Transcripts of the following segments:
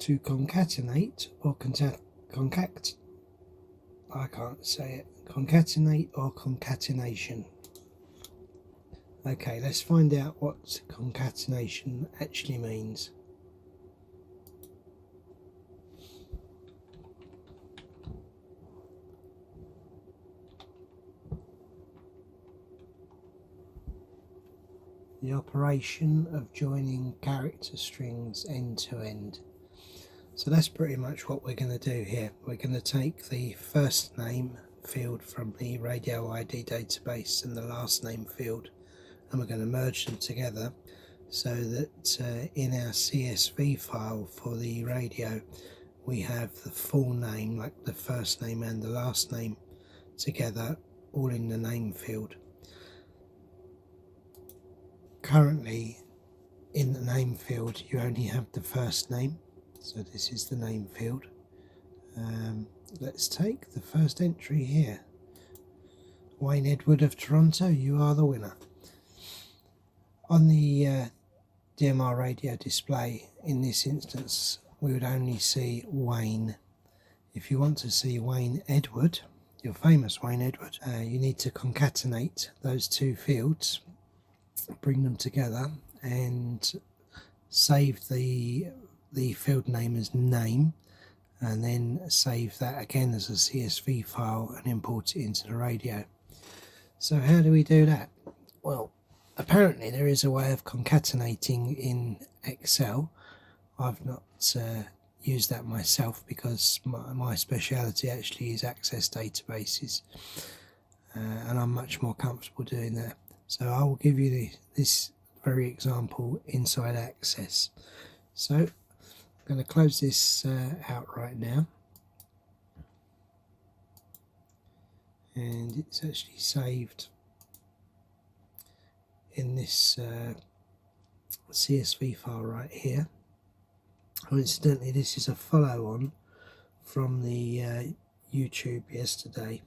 to concatenate or concatenate or concatenation. Okay, let's find out what concatenation actually means. The operation of joining character strings end to end. So that's pretty much what we're going to do here. We're going to take the first name field from the radio ID database and the last name field, and we're going to merge them together so that in our CSV file for the radio we have the full name, like the first name and the last name together, all in the name field. Currently in the name field you only have the first name, so this is the name field. Let's take the first entry here. Wayne Edward of Toronto, you are the winner. On the DMR radio display in this instance we would only see Wayne. If you want to see Wayne Edward, your famous Wayne Edward, you need to concatenate those two fields, bring them together and save the field name as name, and then save that again as a CSV file and import it into the radio. So how do we do that? Well, apparently there is a way of concatenating in Excel. I've not used that myself because my speciality actually is access databases, and I'm much more comfortable doing that. So I will give you this very example inside Access. So I'm going to close this out right now, and it's actually saved in this CSV file right here. Coincidentally, this is a follow-on from the YouTube yesterday.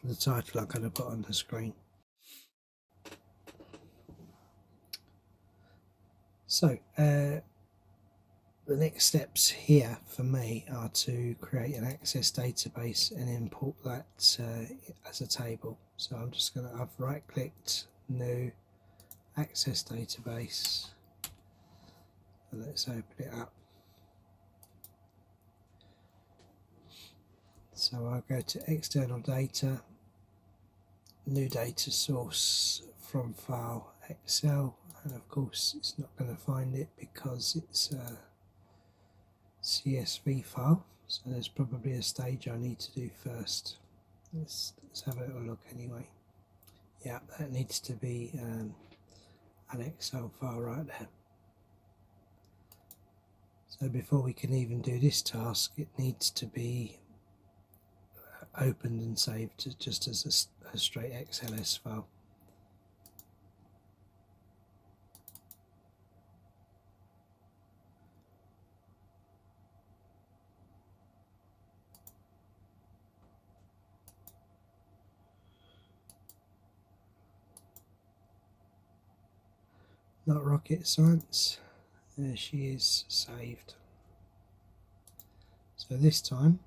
The title I'm going to put on the screen. So the next steps here for me are to create an access database and import that as a table. So I'm just going to, I've right clicked, new access database, and let's open it up. So I'll go to external data, new data source from file Excel, and of course it's not going to find it because it's a CSV file, so there's probably a stage I need to do first. Let's have a little look anyway. Yeah, that needs to be an Excel file right there. So before we can even do this task, it needs to be opened and saved just as a straight XLS file. Not rocket science. There she is, saved. So this time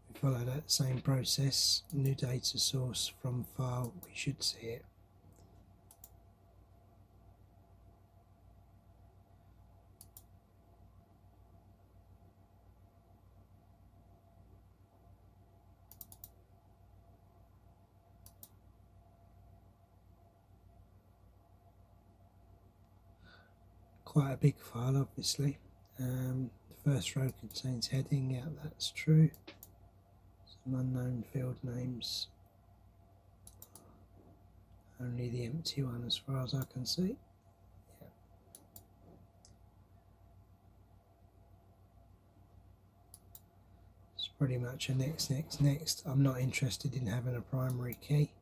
we follow that same process, new data source from file, we should see it. Quite a big file, obviously. The first row contains heading, yeah, that's true. Some unknown field names. Only the empty one as far as I can see. Yeah. It's pretty much a next, next, next. I'm not interested in having a primary key.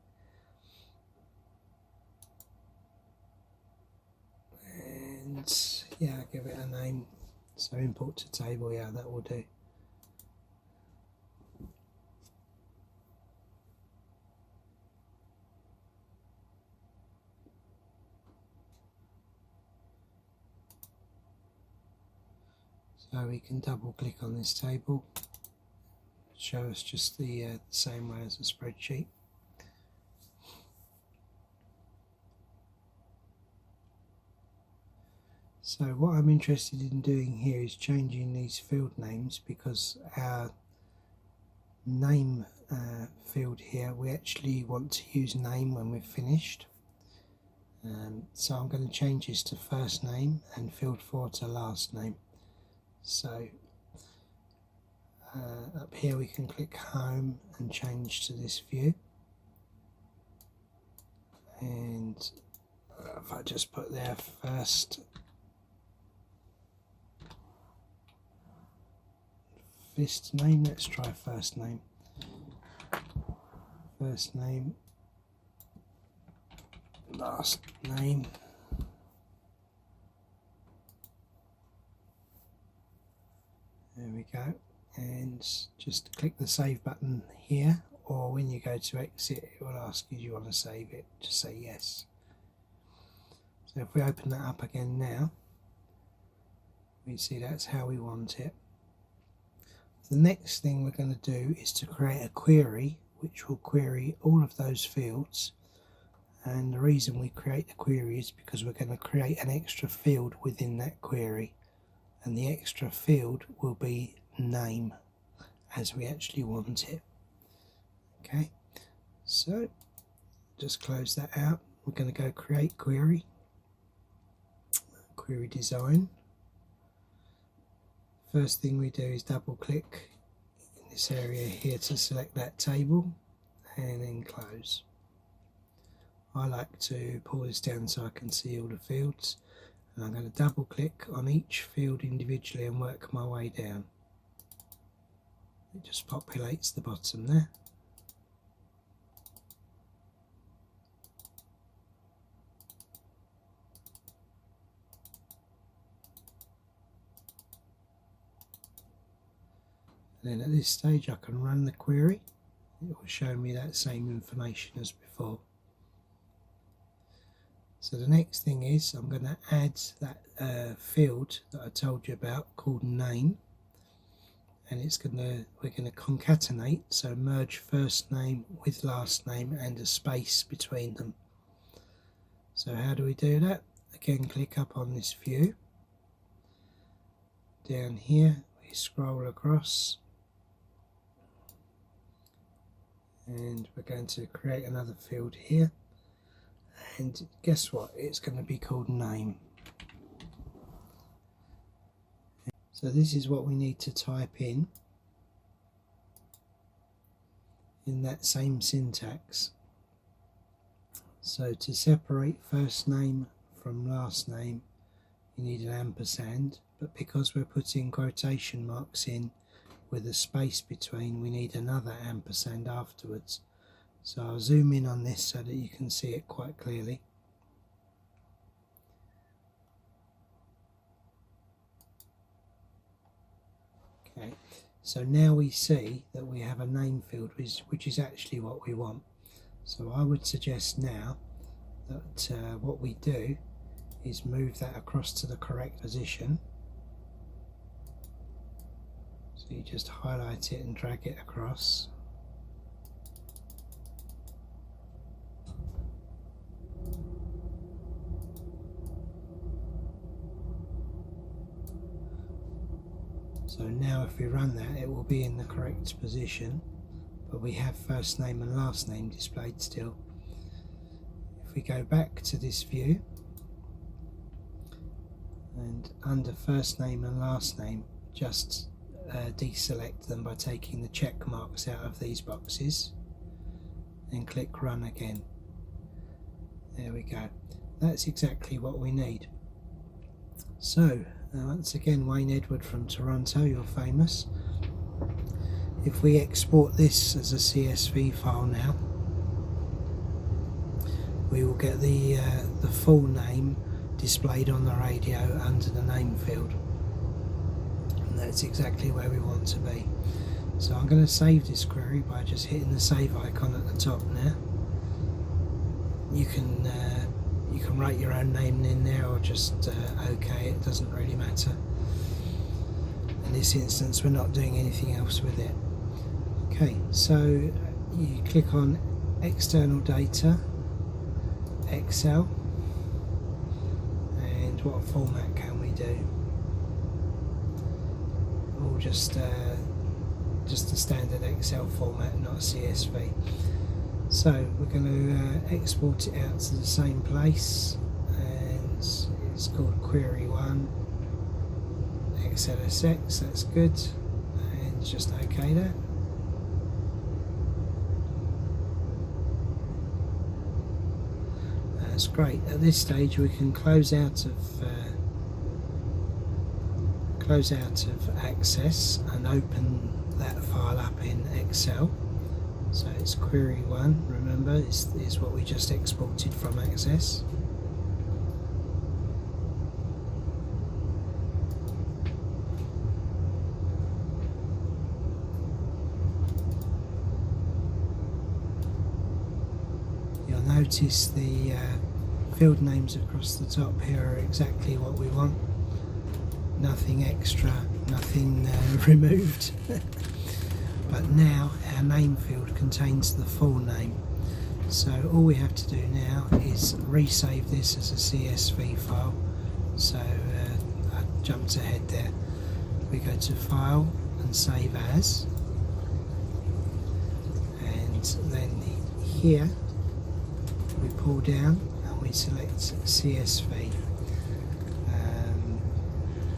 Yeah, give it a name. So import to table, yeah, that will do. So we can double click on this table, show us just the same way as a spreadsheet. So what I'm interested in doing here is changing these field names, because our name field here, we actually want to use name when we've finished. So I'm going to change this to first name and field 4 to last name. So up here we can click home and change to this view, and if I just put there first name, let's try first name, last name. There we go, and just click the save button here, or when you go to exit it will ask you, do you want to save it, just say yes. So if we open that up again now, we see that's how we want it. The next thing we're going to do is to create a query which will query all of those fields, and the reason we create the query is because we're going to create an extra field within that query, and the extra field will be name as we actually want it. Okay, so just close that out. We're going to go create query, query design. First thing we do is double click in this area here to select that table, and then close. I like to pull this down so I can see all the fields, and I'm going to double click on each field individually and work my way down. It just populates the bottom there. And then at this stage I can run the query. It will show me that same information as before. So the next thing is I'm going to add that field that I told you about called name, and we're going to concatenate, so merge first name with last name and a space between them. So how do we do that? Again, click up on this view. Down here we scroll across, and we're going to create another field here, and guess what, it's going to be called name. So this is what we need to type in that same syntax. So to separate first name from last name, you need an ampersand, but because we're putting quotation marks in with a space between, we need another ampersand afterwards. So I'll zoom in on this so that you can see it quite clearly. Okay, so now we see that we have a name field, which is actually what we want. So I would suggest now that what we do is move that across to the correct position. So you just highlight it and drag it across. So now if we run that, it will be in the correct position, but we have first name and last name displayed still. If we go back to this view, and under first name and last name, just deselect them by taking the check marks out of these boxes, and click run again. There we go. That's exactly what we need. So once again, Wayne Edward from Toronto, you're famous. If we export this as a CSV file now, we will get the full name displayed on the radio under the name field, and that's exactly where we want to be. So I'm going to save this query by just hitting the save icon at the top now. You can write your own name in there, or just OK, it doesn't really matter. In this instance we're not doing anything else with it. Okay, so you click on external data, Excel, and what format can we do? Or just a standard Excel format, not a CSV. So we're going to export it out to the same place, and it's called Query 1 XLSX. That's good, and just OK that. That's great. At this stage we can close out of Access and open that file up in Excel. So it's Query 1, remember, is what we just exported from Access. You'll notice the field names across the top here are exactly what we want. Nothing extra, nothing removed. But now our name field contains the full name. So all we have to do now is resave this as a CSV file. So I jumped ahead there. We go to File and Save As. And then here we pull down and we select CSV.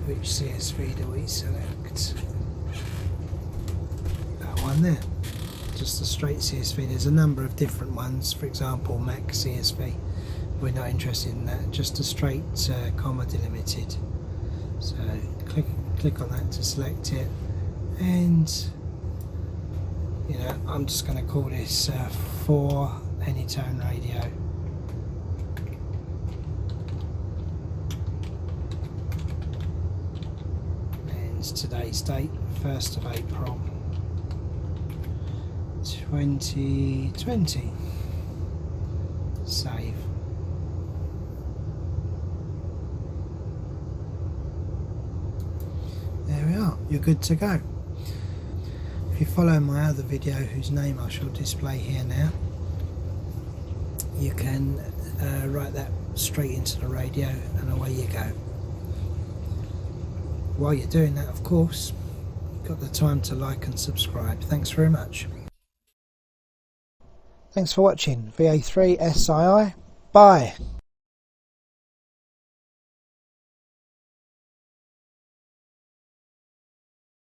Which CSV do we select? That one there. Just a straight CSV. There's a number of different ones, for example Mac CSV. We're not interested in that, just a straight comma delimited. So click on that to select it, and you know, I'm just going to call this for Anytone radio. Today's date, 1st of April 2020. Save. There we are, you're good to go. If you follow my other video, whose name I shall display here now, you can write that straight into the radio and away you go. While you're doing that, of course, you've got the time to like and subscribe. Thanks very much. Thanks for watching VA3 SII. Bye.